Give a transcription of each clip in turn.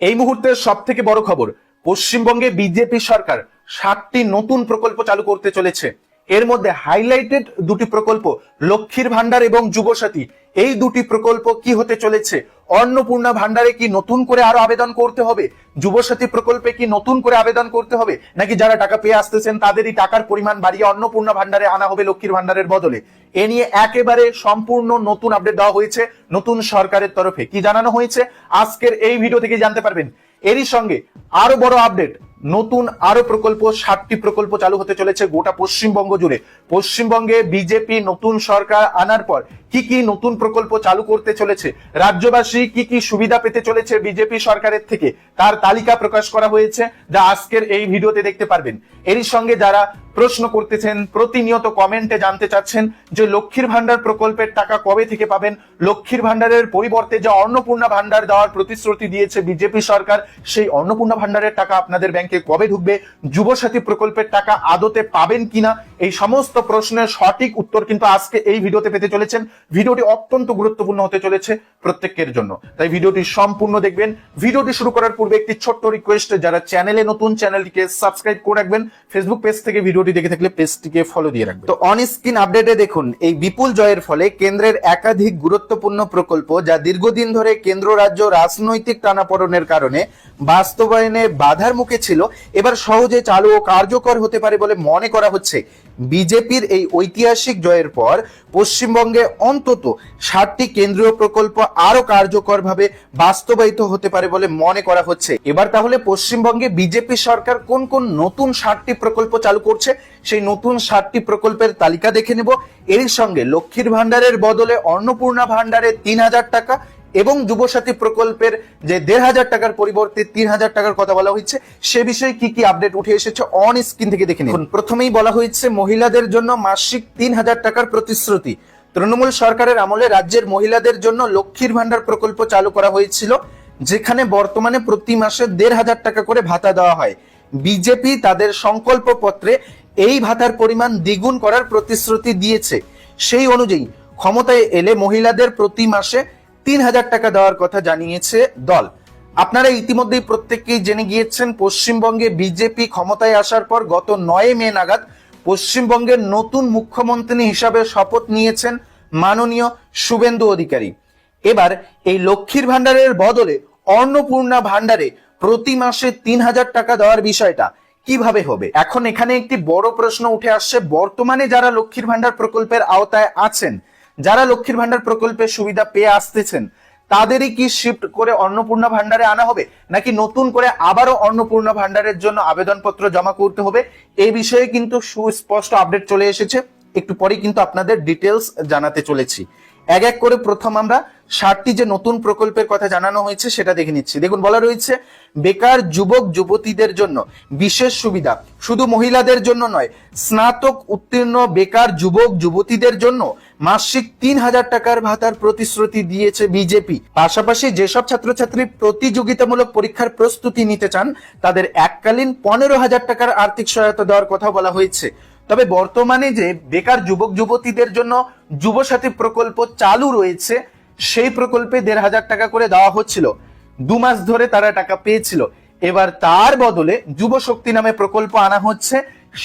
এই মুহূর্তের সব থেকে বড় খবর, পশ্চিমবঙ্গে বিজেপি সরকার 7টি নতুন প্রকল্প চালু করতে চলেছে। এর মধ্যে হাইলাইটেড দুটি প্রকল্প লক্ষ্মীর ভান্ডার এবং যুবসাথী। এই দুটি প্রকল্প কি হতে চলেছে? অন্নপূর্ণা ভান্ডারে কি নতুন করে আরো আবেদন করতে হবে? যুবসাথী প্রকল্পে কি নতুন করে আবেদন করতে হবে, নাকি যারা টাকা পেয়ে আসতেছেন তাদেরই টাকার পরিমাণ বাড়িয়ে অন্নপূর্ণা ভান্ডারে আনা হবে লক্ষ্মীর ভান্ডারের বদলে? এ নিয়ে একেবারে সম্পূর্ণ নতুন আপডেট দেওয়া হয়েছে নতুন সরকারের তরফে। কি জানানো হয়েছে আজকের এই ভিডিও থেকে জানতে পারবেন। এরই সঙ্গে আরো বড় আপডেট, নতুন আরো প্রকল্প, 7টি প্রকল্প চালু হতে চলেছে গোটা পশ্চিমবঙ্গ জুড়ে। পশ্চিমবঙ্গে বিজেপি নতুন সরকার আনার পর কি কি নতুন প্রকল্প চালু করতে চলেছে, রাজ্যবাসী কি কি সুবিধা পেতে চলেছে বিজেপি সরকারের থেকে, তার তালিকা প্রকাশ করা হয়েছে, যা আজকের এই ভিডিওতে দেখতে পারবেন। এরই সঙ্গে যারা প্রশ্ন করতেছেন, প্রতিনিয়ত কমেন্টে জানতে চাচ্ছেন যে লক্ষ্মীর ভান্ডার প্রকল্পের টাকা কবে থেকে পাবেন, লক্ষ্মীর ভান্ডারের পরিবর্তে যে অন্নপূর্ণা ভান্ডার দেওয়ার প্রতিশ্রুতি দিয়েছে বিজেপি সরকার, সেই অন্নপূর্ণা ভান্ডারের টাকা আপনাদের ব্যাংকে কবে ঢুকবে, যুবসাথী প্রকল্পের টাকা আদতে পাবেন কিনা, এই সমস্ত প্রশ্নের সঠিক উত্তর কিন্তু আজকে এই ভিডিওতে পেতে চলেছেন। ভিডিওটি অত্যন্ত গুরুত্বপূর্ণ হতে চলেছে প্রত্যেকের জন্য, তাই ভিডিওটি সম্পূর্ণ দেখবেন। ভিডিওটি শুরু করার পূর্বে একটি ছোট্ট রিকোয়েস্ট, যারা চ্যানেলে নতুন চ্যানেলটিকে সাবস্ক্রাইব করে রাখবেন, ফেসবুক পেজ থেকে ভিডিওটি দেখে থাকলে পেজটিকে ফলো দিয়ে রাখবেন। তো অন স্ক্রিন আপডেটে দেখুন, এই বিপুল জয়ের ফলে কেন্দ্রের একাধিক গুরুত্বপূর্ণ প্রকল্প, যা দীর্ঘদিন ধরে কেন্দ্র রাজ্য রাজনৈতিক টানাপোড়েনের কারণে বাস্তবায়নে বাধার মুখে ছিল, এবার সহজে চালু ও কার্যকর হতে পারে বলে মনে করা হচ্ছে। বিজেপির এই ঐতিহাসিক জয়ের পর পশ্চিমবঙ্গে অন্তত 7টি কেন্দ্রীয় প্রকল্প আরো কার্যকরভাবে বাস্তবায়িত হতে পারে বলে মনে করা হচ্ছে। এবার তাহলে পশ্চিমবঙ্গে বিজেপি সরকার কোন কোন নতুন 7টি প্রকল্প চালু করছে, সেই নতুন 7টি প্রকল্পের তালিকা দেখে নেব। এর সঙ্গে লক্ষ্মীর ভান্ডারের বদলে অন্নপূর্ণা ভান্ডারে 3000 টাকা এবং যুবসাথী প্রকল্পের যে 1500 টাকার পরিবর্তে 3000 টাকার কথা বলা হয়েছে, সে বিষয়ে কি কি আপডেট উঠে এসেছে অন স্ক্রিন থেকে দেখে নিন। প্রথমেই বলা হয়েছে মহিলাদের জন্য মাসিক 3000 টাকার প্রতিশ্রুতি। তৃণমূল সরকারের আমলে রাজ্যের মহিলাদের জন্য লক্ষ্মীর ভান্ডার প্রকল্প চালু করা হয়েছিল, যেখানে বর্তমানে প্রতি মাসে 1500 টাকা করে ভাতা দেওয়া হয়। বিজেপি তাদের সংকল্প পত্রে এই ভাতার পরিমাণ দ্বিগুণ করার প্রতিশ্রুতি দিয়েছে। সেই অনুযায়ী ক্ষমতায় এলে মহিলাদের প্রতি মাসে 3000 টাকা দেওয়ার কথা জানিয়েছে দল। আপনারা ইতিমধ্যেই প্রত্যেককেই জেনে গিয়েছেন, পশ্চিমবঙ্গে বিজেপি ক্ষমতায় আসার পর গত 9 মে নাগাদ পশ্চিমবঙ্গের নতুন মুখ্যমন্ত্রী হিসাবে শপথ নিয়েছেন মাননীয় শুভেন্দু অধিকারী। এবার এই লক্ষ্মীর ভান্ডারের বদলে অন্নপূর্ণা ভান্ডারে প্রতি মাসে 3000 টাকা দেওয়ার বিষয়টা কিভাবে হবে? এখন এখানে একটি বড় প্রশ্ন উঠে আসছে, বর্তমানে যারা লক্ষ্মীর ভান্ডার প্রকল্পের আওতায় আছেন, যারা লক্ষ্মীর ভান্ডার প্রকল্পের সুবিধা পেয়ে আসতেছেন, তাদেরই কি শিফট করে অন্নপূর্ণা ভান্ডারে আনা হবে, নাকি নতুন করে আবারও অন্নপূর্ণা ভান্ডারের জন্য আবেদনপত্র জমা করতে হবে? এই বিষয়ে কিন্তু সুস্পষ্ট আপডেট চলে এসেছে, একটু পরেই কিন্তু আপনাদের ডিটেলস জানাতে চলেছি। এক এক করে প্রথম আমরা 7টি যে নতুন প্রকল্পের কথা জানানো হয়েছে সেটা দেখে নিচ্ছি। দেখুন, বলা রয়েছে বেকার যুবক যুবতীদের জন্য বিশেষ সুবিধা, শুধু মহিলাদের জন্য নয়, স্নাতক উত্তীর্ণ বেকার যুবক যুবতীদের জন্য মাসিক 3000 টাকার ভাতার প্রতিশ্রুতি দিয়েছে বিজেপি। পাশাপাশি যেসব ছাত্রছাত্রী প্রতিযোগিতামূলক পরীক্ষার প্রস্তুতি নিতে চান, তাদের এককালীন 15000 টাকার আর্থিক সহায়তা দেওয়ার কথা বলা হয়েছে। তবে বর্তমানে যে বেকার যুবক যুবতীদের জন্য যুবসাথী প্রকল্প চালু রয়েছে, সেই প্রকল্পে 1500 টাকা করে দেওয়া হচ্ছিল, 2 মাস ধরে তারা টাকা পেয়েছিল। এবার তার বদলে যুব শক্তি নামে প্রকল্প আনা হচ্ছে,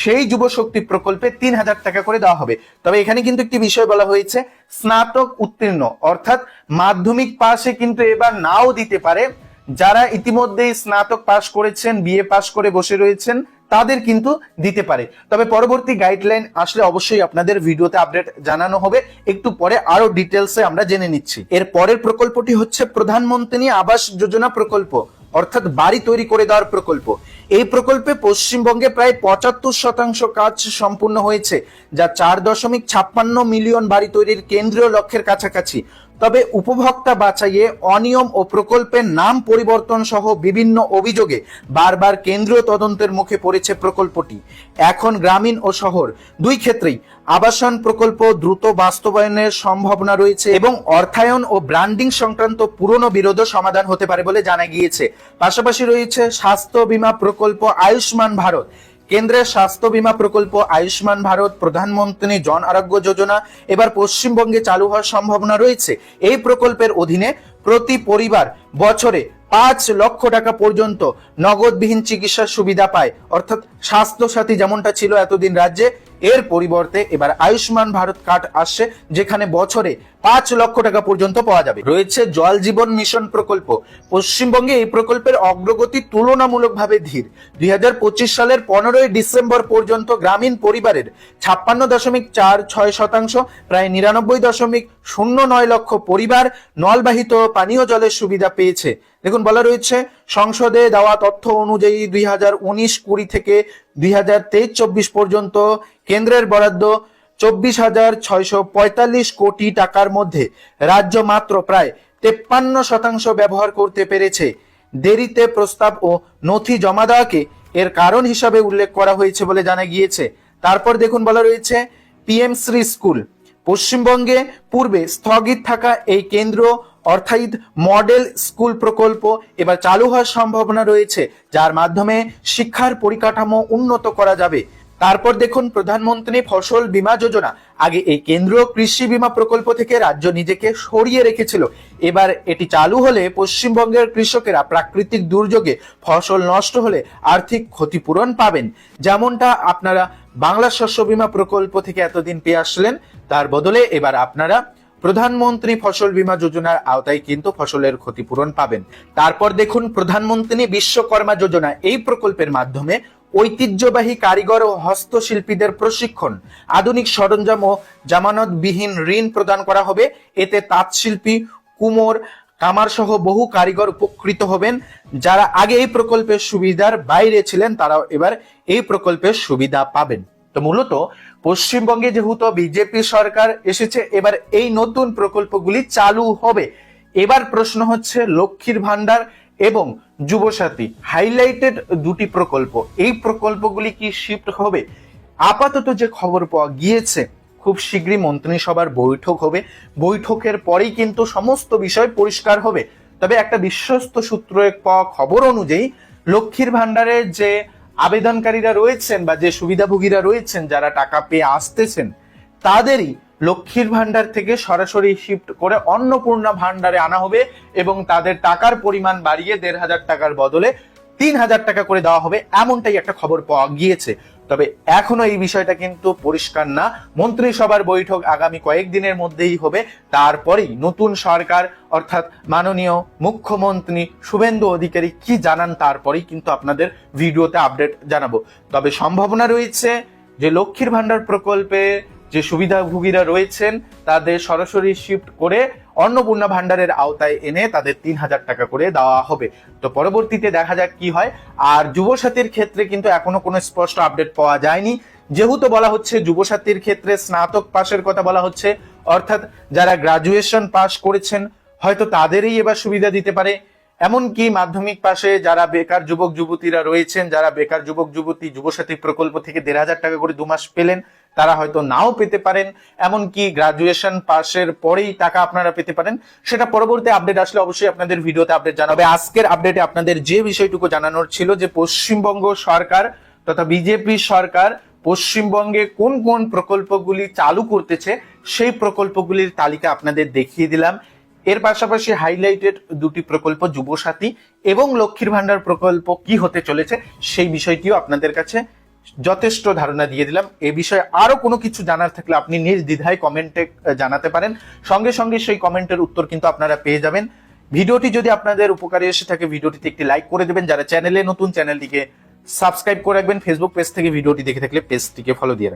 সেই যুব শক্তি প্রকল্পে 3000 টাকা করে দেওয়া হবে। তবে এখানে কিন্তু একটি বিষয় বলা হয়েছে, স্নাতক উত্তীর্ণ অর্থাৎ মাধ্যমিক পাশে কিন্তু এবার নাও দিতে পারে। যারা ইতিমধ্যেই স্নাতক পাশ করেছেন, বিএ পাশ করে বসে রয়েছেন, তাদের কিন্তু দিতে পারে। তবে পরবর্তী গাইডলাইন আসলে অবশ্যই আপনাদের ভিডিওতে আপডেট জানানো হবে, একটু পরে আরো ডিটেলসে আমরা জেনে নিচ্ছি। এর পরের প্রকল্পটি হচ্ছে প্রধানমন্ত্রী আবাস যোজনা প্রকল্প, অর্থাৎ বাড়ি তৈরি করে দেওয়ার প্রকল্প। এই প্রকল্পে পশ্চিমবঙ্গে প্রায় 75% কাজ সম্পূর্ণ হয়েছে, যা 4.56 মিলিয়ন বাড়ি তৈরির কেন্দ্রীয় লক্ষ্যের কাছাকাছি। তবে উপভোক্তা বাছাইয়ে অনিয়ম ও প্রকল্পের নাম পরিবর্তন সহ বিভিন্ন অভিযোগে বারবার কেন্দ্রীয় তদন্তের মুখে পড়েছে প্রকল্পটি। এখন গ্রামীণ ও শহর দুই ক্ষেত্রেই আবাসন প্রকল্প দ্রুত বাস্তবায়নের সম্ভাবনা রয়েছে এবং অর্থায়ন ও ব্র্যান্ডিং সংক্রান্ত পুরনো বিরোধও সমাধান হতে পারে বলে জানা গিয়েছে। পাশাপাশি রয়েছে স্বাস্থ্য বীমা প্রকল্প আয়ুষ্মান ভারত। কেন্দ্রের স্বাস্থ্য বীমা প্রকল্প আয়ুষ্মান ভারত, প্রধানমন্ত্রী জন আরোগ্য যোজনা এবার পশ্চিমবঙ্গে চালু হওয়ার সম্ভাবনা রয়েছে। এই প্রকল্পের অধীনে প্রতি পরিবার বছরে 5 লক্ষ টাকা পর্যন্ত নগদবিহীন চিকিৎসার সুবিধা পায়। অর্থাৎ স্বাস্থ্য সাথী যেমনটা ছিল এতদিন রাজ্যে, এর পরিবর্তে এবার আয়ুষ্মান ভারত কার্ড আসছে, যেখানে বছরে 5 লক্ষ টাকা পর্যন্ত পাওয়া যাবে। রয়েছে জল জীবন মিশন প্রকল্প। পশ্চিমবঙ্গে এই প্রকল্পের অগ্রগতি তুলনামূলকভাবে ধীর। 2025 সালের 15ই ডিসেম্বর পর্যন্ত গ্রামীণ পরিবারের 56.46%, প্রায় 99.09 লক্ষ পরিবার নলবাহিত পানীয় জলের সুবিধা পেয়েছে। দেখুন, বলা রয়েছে সংসদে দেওয়া তথ্য অনুযায়ী 2019-20 থেকে 2023-24 পর্যন্ত কেন্দ্রের বরাদ্দ 24,645 কোটি টাকার মধ্যে রাজ্য মাত্র প্রায় 53% ব্যবহার করতে পেরেছে। দেরিতে প্রস্তাব ও নথি জমা দেওয়াকে এর কারণ হিসাবে উল্লেখ করা হয়েছে বলে জানা গিয়েছে। তারপর দেখুন, বলা রয়েছে পিএম শ্রী স্কুল। পশ্চিমবঙ্গে পূর্বে স্থগিত থাকা এই কেন্দ্র অর্থাৎ মডেল স্কুল প্রকল্প এবার চালু হওয়ার সম্ভাবনা রয়েছে, যার মাধ্যমে শিক্ষার পরিকাঠামো উন্নত করা যাবে। তারপর দেখুন প্রধানমন্ত্রী ফসল বীমা যোজনা। আগে এই কেন্দ্রীয় কৃষি বীমা প্রকল্প থেকে রাজ্য নিজেকে সরিয়ে রেখেছিল। এবার এটি চালু হলে পশ্চিমবঙ্গের কৃষকেরা প্রাকৃতিক দুর্যোগে ফসল নষ্ট হলে আর্থিক ক্ষতিপূরণ পাবেন, যেমনটা আপনারা বাংলা শস্য বীমা প্রকল্প থেকে এতদিন পেয়ে আসলেন। তার বদলে এবার আপনারা প্রধানমন্ত্রী ফসল বীমা যোজনার আওতায় কিন্তু ফসলের ক্ষতিপূরণ পাবেন। তারপর দেখুন প্রধানমন্ত্রী বিশ্বকর্মা যোজনা। এই প্রকল্পের মাধ্যমে ঐতিহ্যবাহী কারিগর ও হস্তশিল্পীদের প্রশিক্ষণ, আধুনিক সরঞ্জাম ও জামানতবিহীন ঋণ প্রদান করা হবে। এতে তাঁতশিল্পী, কুমোর, কামার সহ বহু কারিগর উপকৃত হবেন। যারা আগে এই প্রকল্পের সুবিধার বাইরে ছিলেন, তারাও এবার এই প্রকল্পের সুবিধা পাবেন। তো মূলত পশ্চিমবঙ্গে যেহেতু বিজেপি সরকার এসেছে, এবার এই নতুন প্রকল্পগুলি চালু হবে। এবার প্রশ্ন হচ্ছে লক্ষ্মীর ভান্ডার এবং যুবসাথী, হাইলাইটেড দুটি প্রকল্প, এই প্রকল্পগুলি কি শিফট হবে? আপাতত যে খবর পাওয়া গিয়েছে, খুব শীঘ্রই মন্ত্রিসভার বৈঠক হবে। বৈঠকের পরেই কিন্তু সমস্ত বিষয় পরিষ্কার হবে। তবে একটা বিশ্বস্ত সূত্রে পাওয়া খবর অনুযায়ী লক্ষ্মীর ভান্ডারের যে আবেদনকারীরা রয়েছেন বা যে সুবিধাভোগীরা রয়েছেন, যারা টাকা পেয়ে আসতেছেন, তাদেরই লক্ষ্মীর ভান্ডার থেকে সরাসরি শিফট করে অন্নপূর্ণা ভান্ডারে আনা হবে এবং তাদের টাকার পরিমাণ বাড়িয়ে 1,500 টাকার বদলে 3,000 টাকা করে দেওয়া হবে, এমনটাই একটা খবর পাওয়া গিয়েছে। তবে এখনো এই বিষয়টা কিন্তু পরিষ্কার না। মন্ত্রিসভার বৈঠক আগামী কয়েকদিনের মধ্যেই হবে। তারপরেই নতুন সরকার অর্থাৎ মাননীয় মুখ্যমন্ত্রী শুভেন্দু অধিকারী কি জানান, তারপরেই কিন্তু আপনাদের ভিডিওতে আপডেট জানাবো। তবে সম্ভাবনা রয়েছে যে লক্ষ্মীর ভান্ডার প্রকল্পে যে সুবিধাভোগীরা রয়েছেন, তাদের সরাসরি শিফট করে অন্নপূর্ণা ভান্ডারের আওতায় এনে তাদের 3,000 টাকা করে দেওয়া হবে। তো পরবর্তীতে দেখা যাক কি হয়। আর যুবসাথীর ক্ষেত্রে কিন্তু এখনো কোনো স্পষ্ট আপডেট পাওয়া যায়নি। যেহেতু বলা হচ্ছে যুবসাথীর ক্ষেত্রে স্নাতক পাশের কথা বলা হচ্ছে, অর্থাৎ যারা গ্রাজুয়েশন পাস করেছেন হয়তো তাদেরই এবার সুবিধা দিতে পারে। এমনকি মাধ্যমিক পাশে যারা বেকার যুবক যুবতীরা রয়েছেন, যারা বেকার যুবক যুবতী যুবসাথী প্রকল্প থেকে 1,500 টাকা করে 2 মাস পেলেন, তারা হয়তো নাও পেতে পারেন। এমনকি গ্রাজুয়েশন পাশের পরেই টাকা আপনারা পেতে পারেন। সেটা পরবর্তী আপডেট আসলে অবশ্যই আপনাদের ভিডিওতে আপডেট জানাবে। আজকের আপডেটে আপনাদের যে বিষয়টুকু জানানোর ছিল যে পশ্চিমবঙ্গ সরকার তথা বিজেপি সরকার পশ্চিমবঙ্গে কোন কোন প্রকল্পগুলি চালু করতেছে, সেই প্রকল্পগুলির তালিকা আপনাদের দেখিয়ে দিলাম। এর পাশাপাশি হাইলাইটেড দুটি প্রকল্প যুবসাথী এবং লক্ষ্মীর ভান্ডার প্রকল্প কি হতে চলেছে, সেই বিষয়টিও আপনাদের কাছে যথেষ্ট ধারণা দিয়ে দিলাম। এ বিষয়ে আরো কোনো কিছু জানার থাকলে আপনি নির্দ্বিধায় কমেন্টে জানাতে পারেন। সঙ্গে সঙ্গে সেই কমেন্টের উত্তর কিন্তু আপনারা পেয়ে যাবেন। ভিডিওটি যদি আপনাদের উপকারে এসে থাকে, ভিডিওটিতে একটি লাইক করে দেবেন। যারা চ্যানেলে নতুন, চ্যানেলটিকে সাবস্ক্রাইব করে রাখবেন। ফেসবুক পেজ থেকে ভিডিওটি দেখে থাকলে পেজটিকে ফলো দিয়ে রাখবেন।